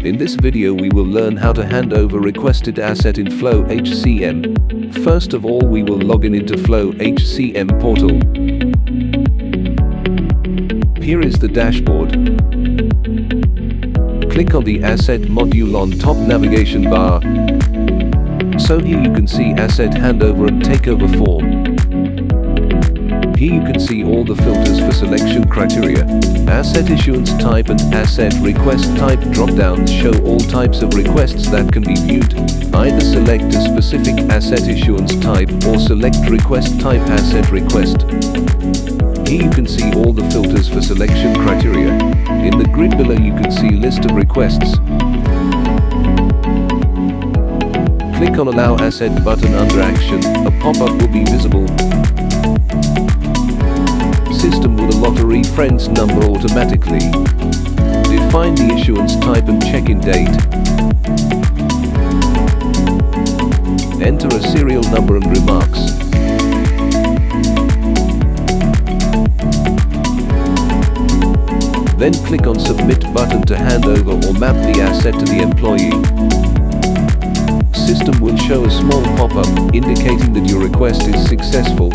In this video we will learn how to hand over requested asset in FlowHCM. First of all, we will log in into FlowHCM portal. Here is the dashboard. Click on the Asset module on top navigation bar. So here you can see Asset Handover and Takeover Form. Here you can see all the filters for selection criteria. Asset issuance type and asset request type drop-downs show all types of requests that can be viewed. Either select a specific asset issuance type or select request type asset request. Here you can see all the filters for selection criteria. In the grid below you can see list of requests. Click on Allow Asset button under Action. A pop-up will be visible. System will allot a reference number automatically. Define the issuance type and check-in date. Enter a serial number and remarks. Then click on Submit button to hand over or map the asset to the employee. System will show a small pop-up indicating that your request is successful.